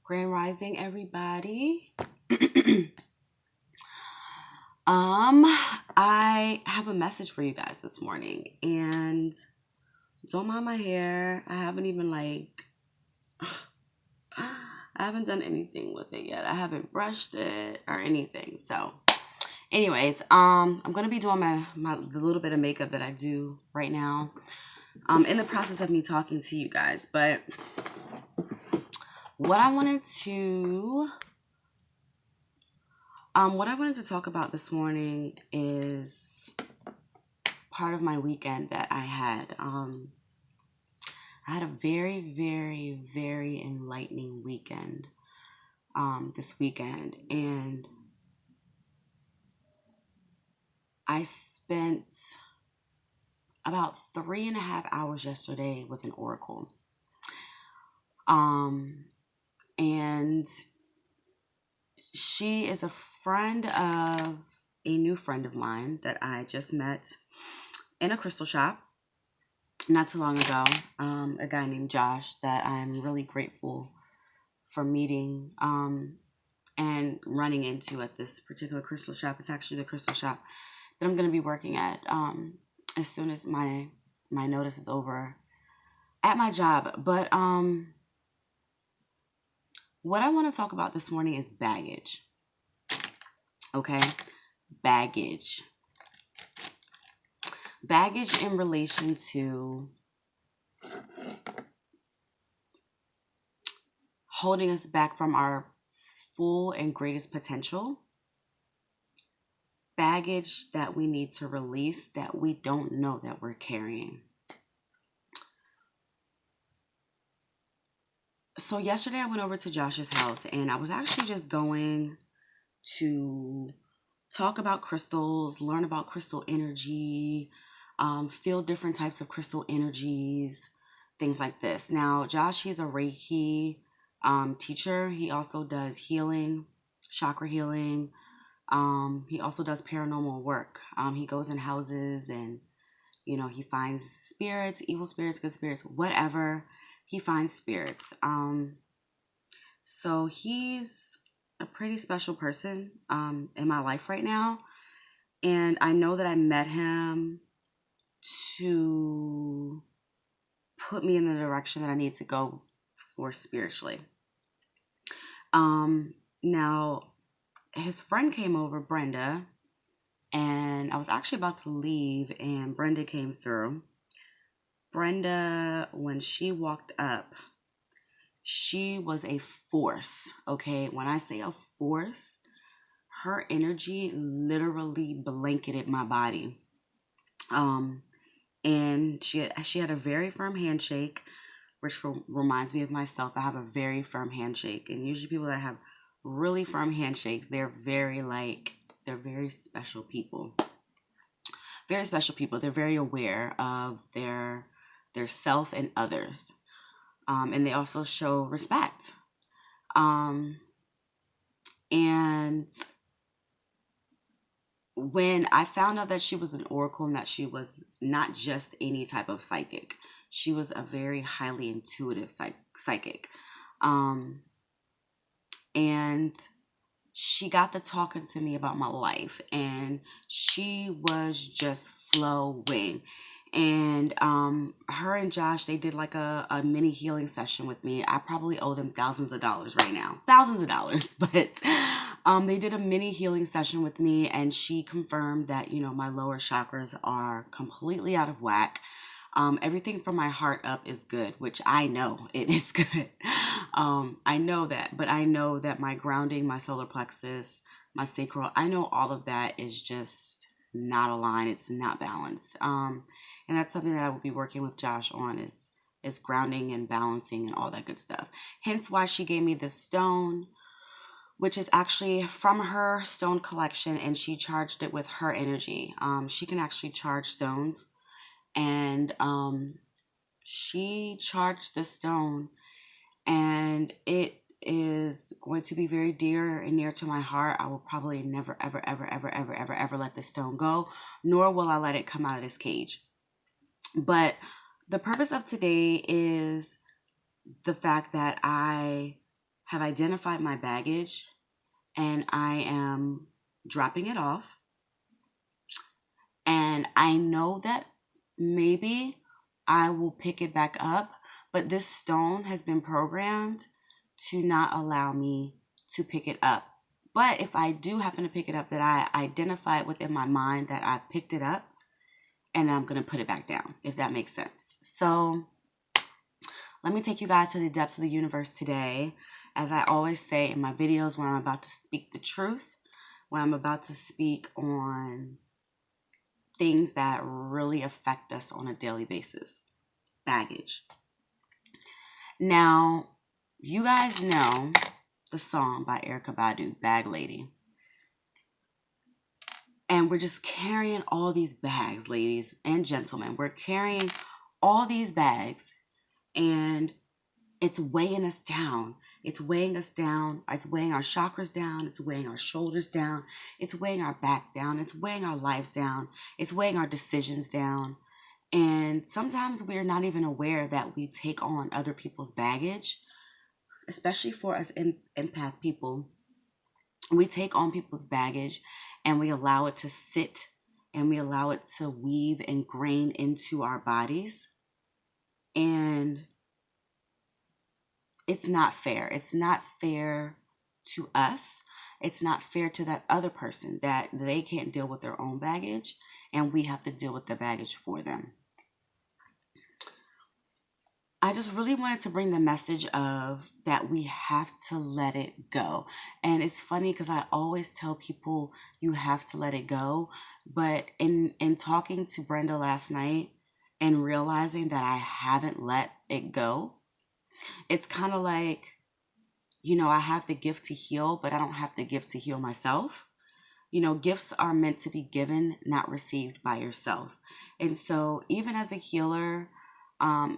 Grand Rising, everybody. I have a message for you guys this morning, and don't mind my hair. I haven't even I haven't done anything with it yet. I haven't brushed it or anything. So, anyways, I'm gonna be doing the little bit of makeup that I do right now. In the process of me talking to you guys, but what I wanted to talk about this morning is part of my weekend that I had. I had a very, very, very enlightening weekend this weekend, and I spent about 3.5 hours yesterday with an oracle. And she is a friend of a new friend of mine that I just met in a crystal shop not too long ago. A guy named Josh that I'm really grateful for meeting and running into at this particular crystal shop. It's actually the crystal shop that I'm going to be working at as soon as my notice is over at my job. But what I want to talk about this morning is baggage. Okay? Baggage. Baggage in relation to holding us back from our full and greatest potential. Baggage that we need to release that we don't know that we're carrying. So yesterday I went over to Josh's house, and I was actually just going to talk about crystals, learn about crystal energy, feel different types of crystal energies, things like this. Now, Josh, he's a Reiki teacher. He also does healing, chakra healing. He also does paranormal work. He goes in houses and, he finds spirits, evil spirits, good spirits, whatever. He finds spirits. So he's a pretty special person in my life right now. And I know that I met him to put me in the direction that I need to go for spiritually. Now, his friend came over, Brenda, and I was actually about to leave, and Brenda came through. Brenda, when she walked up, she was a force, okay? When I say a force, her energy literally blanketed my body. And she had a very firm handshake, which reminds me of myself. I have a very firm handshake, and usually people that have really firm handshakes, they're very special people. Very special people. They're very aware of their self and others. And they also show respect. And when I found out that she was an oracle and that she was not just any type of psychic, she was a very highly intuitive psychic. And she got to talking to me about my life, and she was just flowing. And her and Josh, they did like a mini healing session with me. I probably owe them thousands of dollars right now. Thousands of dollars. But they did a mini healing session with me, and she confirmed that, my lower chakras are completely out of whack. Everything from my heart up is good, which I know it is good. I know that, but I know that my grounding, my solar plexus, my sacral, I know all of that is just not aligned. It's not balanced. And that's something that I will be working with Josh on is grounding and balancing and all that good stuff. Hence why she gave me this stone, which is actually from her stone collection, and she charged it with her energy. She can actually charge stones. And she charged the stone, and it is going to be very dear and near to my heart. I will probably never, ever, ever, ever, ever, ever, ever let this stone go, nor will I let it come out of this cage. But the purpose of today is the fact that I have identified my baggage and I am dropping it off. And I know that maybe I will pick it back up, but this stone has been programmed to not allow me to pick it up. But if I do happen to pick it up, that I identify it within my mind that I picked it up, and I'm going to put it back down, if that makes sense. So let me take you guys to the depths of the universe today. As I always say in my videos, when I'm about to speak the truth, when I'm about to speak on things that really affect us on a daily basis. Baggage. Now, you guys know the song by Erykah Badu, Bag Lady. And we're just carrying all these bags, ladies and gentlemen. We're carrying all these bags, and it's weighing us down. It's weighing us down. It's weighing our chakras down. It's weighing our shoulders down. It's weighing our back down. It's weighing our lives down. It's weighing our decisions down. And sometimes we're not even aware that we take on other people's baggage, especially for us empath people. We take on people's baggage and we allow it to sit and we allow it to weave and grain into our bodies. And it's not fair. It's not fair to us. It's not fair to that other person that they can't deal with their own baggage and we have to deal with the baggage for them. I just really wanted to bring the message of that we have to let it go. And it's funny because I always tell people you have to let it go. But in talking to Brenda last night and realizing that I haven't let it go, it's kind of like, I have the gift to heal, but I don't have the gift to heal myself. Gifts are meant to be given, not received by yourself. And so even as a healer,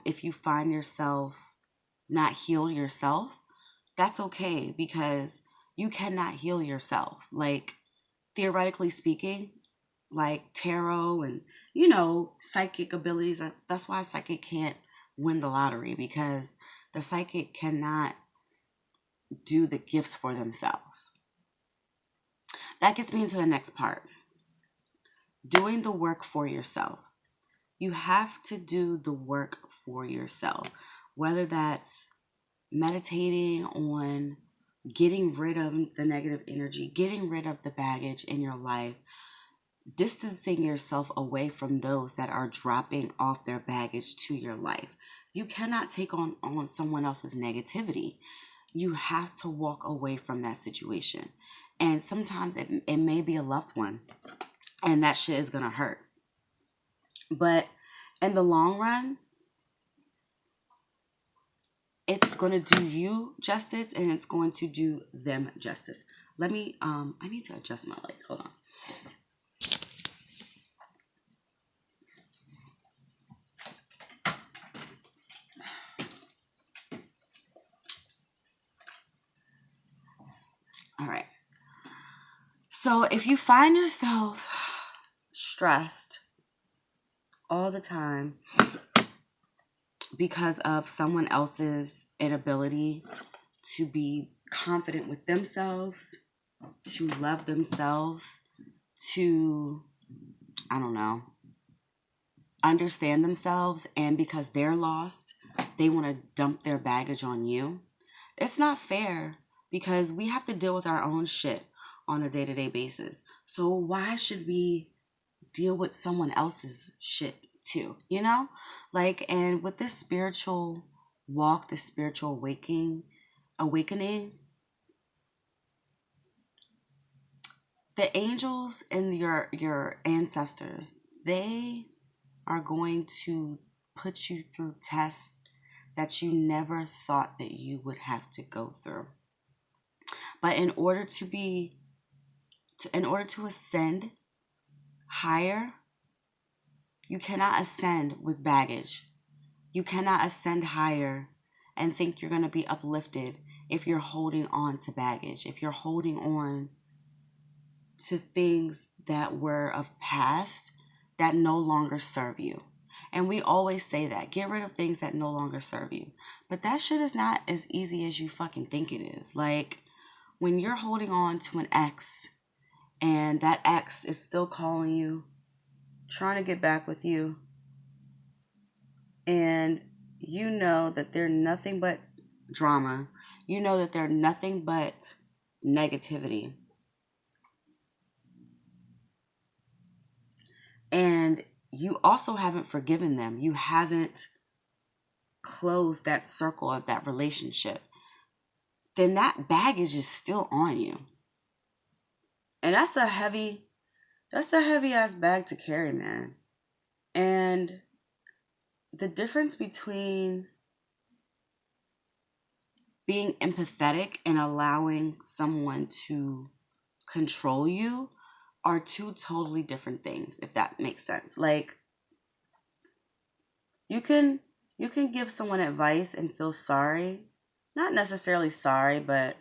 if you find yourself not healed yourself, that's okay, because you cannot heal yourself. Like, theoretically speaking, like tarot and, psychic abilities, that's why a psychic can't win the lottery, because the psychic cannot do the gifts for themselves. That gets me into the next part. Doing the work for yourself. You have to do the work for yourself, whether that's meditating on getting rid of the negative energy, getting rid of the baggage in your life, distancing yourself away from those that are dropping off their baggage to your life. You cannot take on someone else's negativity. You have to walk away from that situation. And sometimes it may be a loved one, and that shit is going to hurt. But in the long run, it's going to do you justice and it's going to do them justice. Let me, I need to adjust my light. Hold on. All right. So if you find yourself stressed all the time because of someone else's inability to be confident with themselves, to love themselves, to, understand themselves, and because they're lost, they want to dump their baggage on you. It's not fair, because we have to deal with our own shit on a day-to-day basis. So why should we deal with someone else's shit too? And with this spiritual walk, this spiritual awakening, the angels and your ancestors, they are going to put you through tests that you never thought that you would have to go through. But in order to ascend higher, you cannot ascend with baggage. You cannot ascend higher and think you're going to be uplifted if you're holding on to baggage, if you're holding on to things that were of past that no longer serve you. And we always say that. Get rid of things that no longer serve you. But that shit is not as easy as you fucking think it is. Like, when you're holding on to an ex and that ex is still calling you, trying to get back with you, and you know that they're nothing but drama, you know that they're nothing but negativity, and you also haven't forgiven them, you haven't closed that circle of that relationship, then that baggage is still on you. And that's a heavy ass bag to carry, man. And the difference between being empathetic and allowing someone to control you are two totally different things, if that makes sense. Like, you can give someone advice and feel sorry. Not necessarily sorry, but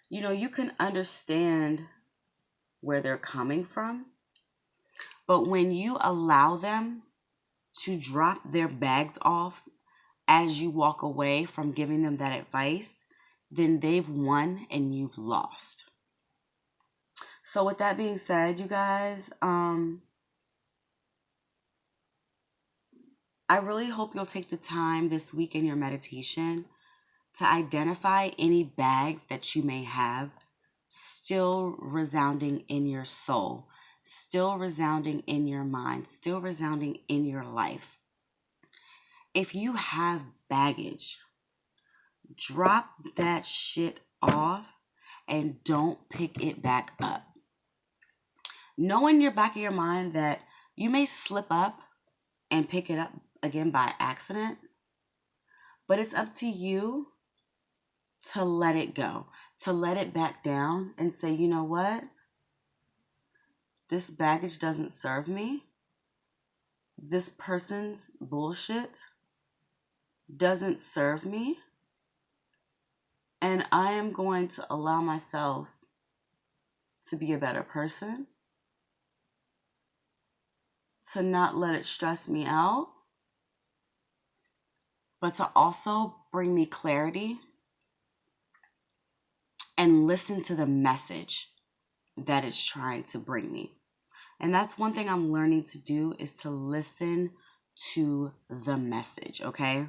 you can understand where they're coming from. But when you allow them to drop their bags off as you walk away from giving them that advice, then they've won and you've lost. So with that being said, you guys, I really hope you'll take the time this week in your meditation to identify any bags that you may have still resounding in your soul, still resounding in your mind, still resounding in your life. If you have baggage, drop that shit off and don't pick it back up. Know in your back of your mind that you may slip up and pick it up again by accident, but it's up to you to let it go, to let it back down and say, you know what? This baggage doesn't serve me. This person's bullshit doesn't serve me. And I am going to allow myself to be a better person, to not let it stress me out, but to also bring me clarity and listen to the message that it's trying to bring me. And that's one thing I'm learning to do, is to listen to the message, okay?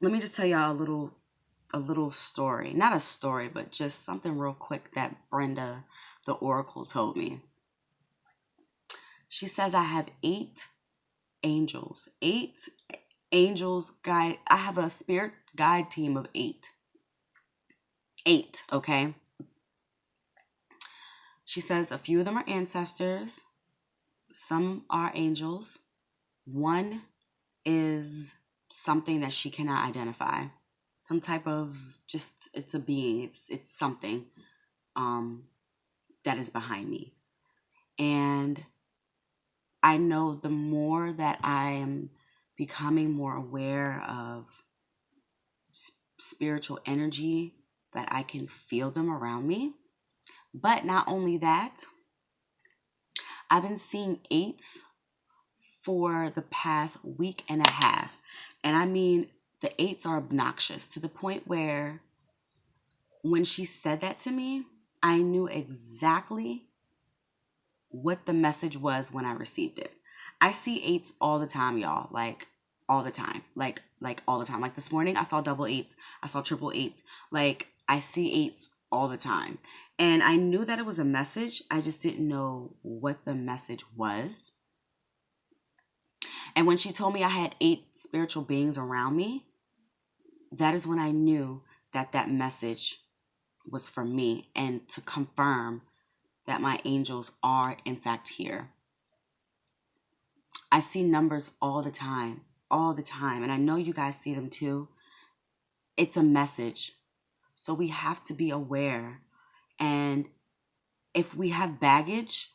Let me just tell y'all a little story. Not a story, but just something real quick that Brenda, the Oracle, told me. She says I have 8 angels. 8 angels guide. I have a spirit guide team of 8. 8, okay? She says a few of them are ancestors. Some are angels. One is something that she cannot identify. Some type of it's a being. It's something that is behind me. And I know the more that I am becoming more aware of spiritual energy, that I can feel them around me. But not only that, I've been seeing 8s for the past week and a half. And I mean, the 8s are obnoxious to the point where when she said that to me, I knew exactly what the message was when I received it. I see 8s all the time, y'all. Like, all the time. Like all the time. Like this morning, I saw double 8s. I saw triple 8s. Like, I see 8s all the time. And I knew that it was a message. I just didn't know what the message was. And when she told me I had 8 spiritual beings around me, that is when I knew that that message was for me, and to confirm that my angels are in fact here. I see numbers all the time, and I know you guys see them too. It's a message. So we have to be aware. And if we have baggage,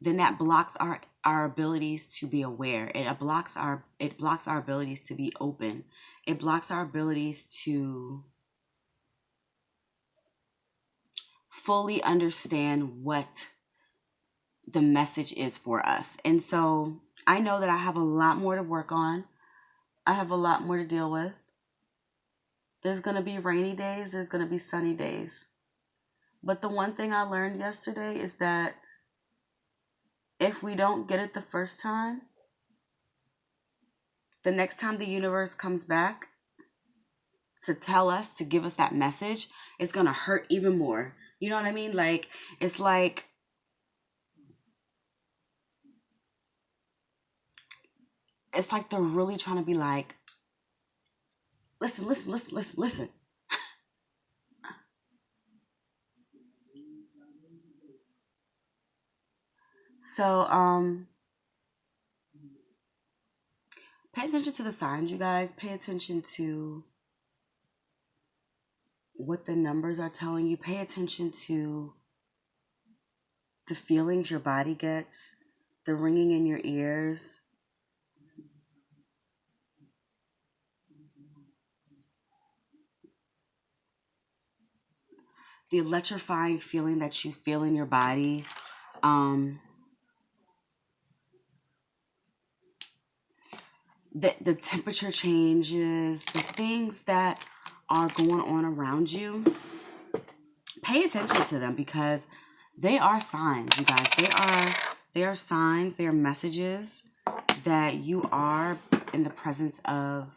then that blocks our abilities to be aware. It blocks our abilities to be open. It blocks our abilities to fully understand what the message is for us. And so I know that I have a lot more to work on. I have a lot more to deal with. There's going to be rainy days, there's going to be sunny days. But the one thing I learned yesterday is that if we don't get it the first time, the next time the universe comes back to tell us, to give us that message, it's going to hurt even more. You know what I mean? Like, it's like, they're really trying to be like, listen, listen, listen, listen, listen. So, pay attention to the signs, you guys. Pay attention to what the numbers are telling you. Pay attention to the feelings your body gets, the ringing in your ears. The electrifying feeling that you feel in your body. Um, the temperature changes, the things that are going on around you. Pay attention to them because they are signs, you guys. They are signs, they are messages that you are in the presence of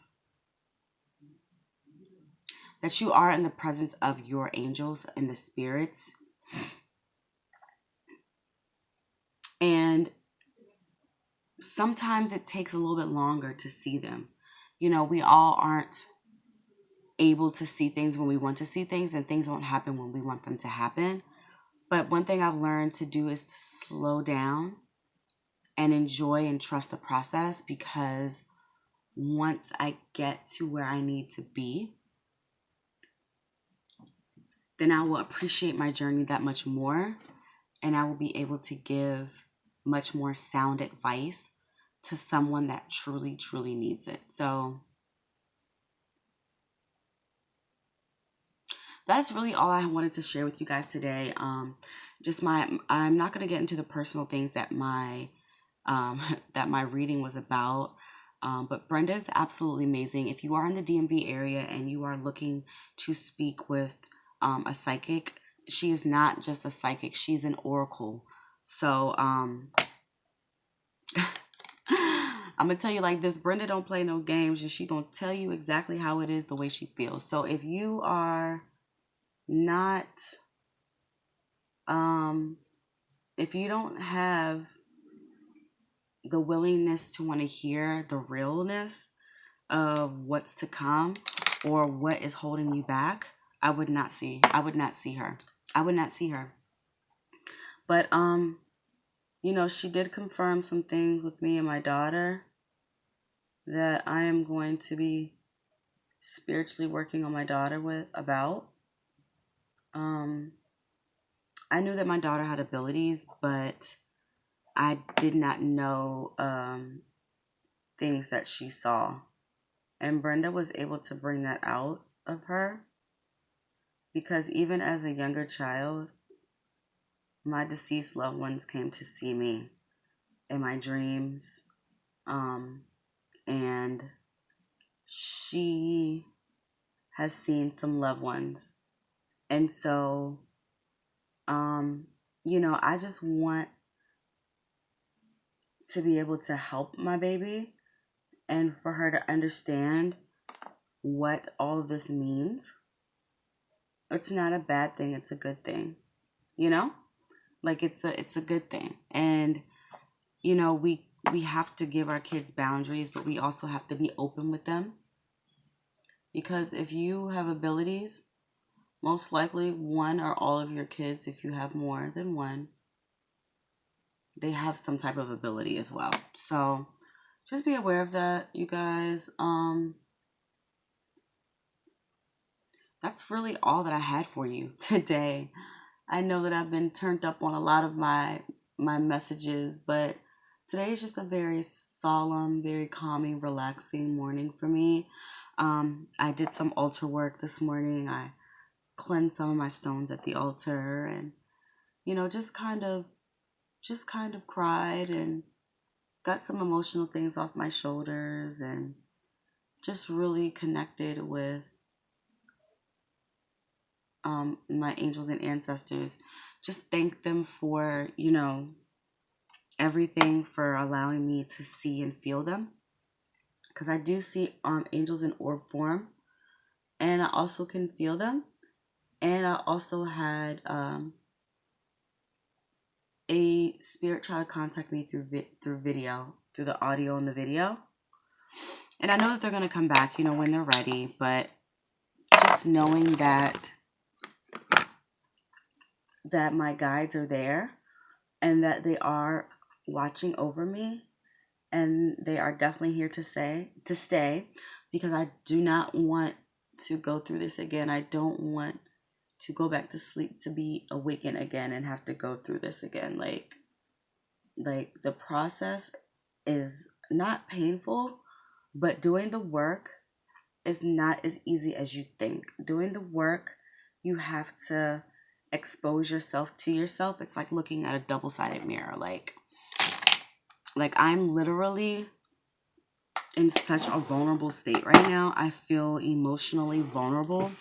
your angels and the spirits. And sometimes it takes a little bit longer to see them. You know, we all aren't able to see things when we want to see things, and things won't happen when we want them to happen. But one thing I've learned to do is to slow down and enjoy and trust the process, because once I get to where I need to be, then I will appreciate my journey that much more, and I will be able to give much more sound advice to someone that truly, truly needs it. So that's really all I wanted to share with you guys today. I'm not going to get into the personal things that my that my reading was about. But Brenda is absolutely amazing. If you are in the DMV area and you are looking to speak with a psychic, she is not just a psychic, she's an oracle. So I'm gonna tell you like this, Brenda don't play no games, and she gonna tell you exactly how it is, the way she feels. So if you are not if you don't have the willingness to want to hear the realness of what's to come or what is holding you back, I would not see her. I would not see her. But you know, she did confirm some things with me and my daughter that I am going to be spiritually working on my daughter with about. I knew that my daughter had abilities, but I did not know things that she saw. And Brenda was able to bring that out of her, because even as a younger child, my deceased loved ones came to see me in my dreams. And she has seen some loved ones. And so, you know, I just want to be able to help my baby and for her to understand what all of this means. It's not a bad thing, it's a good thing. You know? Like it's a good thing. And you know, we have to give our kids boundaries, but we also have to be open with them. Because if you have abilities, most likely one or all of your kids, if you have more than one, they have some type of ability as well. So just be aware of that, you guys. That's really all that I had for you today. I know that I've been turned up on a lot of my messages, but today is just a very solemn, very calming, relaxing morning for me. I did some altar work this morning. I cleansed some of my stones at the altar, and you know, just kind of just kind of cried and got some emotional things off my shoulders, and just really connected with my angels and ancestors. Just thank them for, everything, for allowing me to see and feel them. Because I do see angels in orb form, and I also can feel them. And I also had a spirit try to contact me through video, through the audio and the video. And I know that they're going to come back, when they're ready. But just knowing that my guides are there, and that they are watching over me, and they are definitely here to stay, because I do not want to go through this again. I don't want to go back to sleep to be awakened again and have to go through this again. Like the process is not painful, but doing the work is not as easy as you think. Doing the work, you have to expose yourself to yourself. It's like looking at a double-sided mirror. Like I'm literally in such a vulnerable state right now. I feel emotionally vulnerable.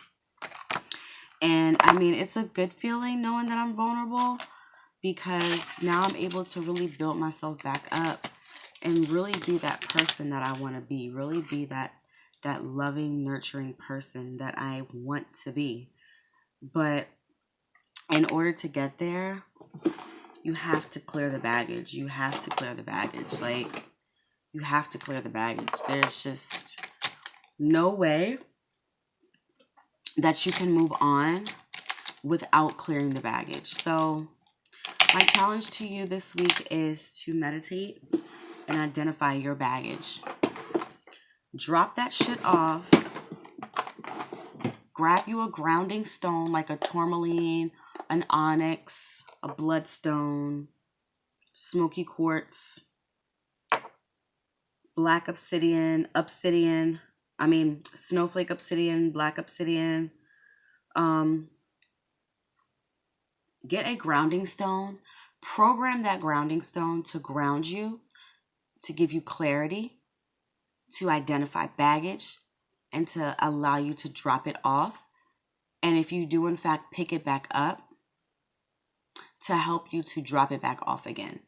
And I mean, it's a good feeling knowing that I'm vulnerable, because now I'm able to really build myself back up and really be that person that I want to be. Really be that loving, nurturing person that I want to be. But in order to get there, you have to clear the baggage. You have to clear the baggage. Like, you have to clear the baggage. There's just no way that you can move on without clearing the baggage. So my challenge to you this week is to meditate and identify your baggage. Drop that shit off. Grab you a grounding stone like a tourmaline, an onyx, a bloodstone, smoky quartz, black obsidian, snowflake obsidian, black obsidian. Get a grounding stone. Program that grounding stone to ground you, to give you clarity, to identify baggage, and to allow you to drop it off. And if you do, in fact, pick it back up, to help you to drop it back off again.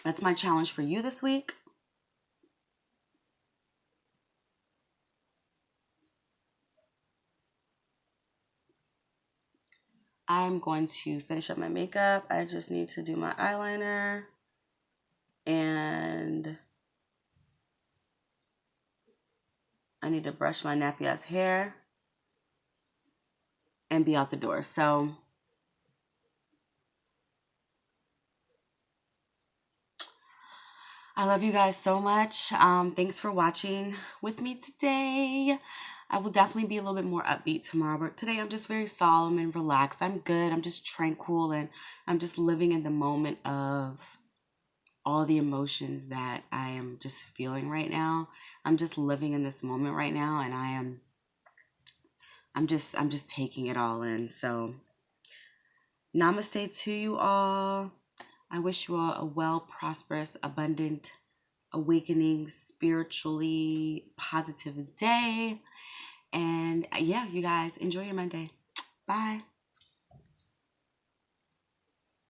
That's my challenge for you this week. I'm going to finish up my makeup. I just need to do my eyeliner. And I need to brush my nappy ass hair and be out the door. So I love you guys so much. Thanks for watching with me today. I will definitely be a little bit more upbeat tomorrow, but today I'm just very solemn and relaxed. I'm good. I'm just tranquil, and I'm just living in the moment of all the emotions that I am just feeling right now. I'm just living in this moment right now, and I'm just taking it all in. So namaste to you all. I wish you all a well, prosperous, abundant, awakening, spiritually positive day. And yeah, you guys, enjoy your Monday. Bye.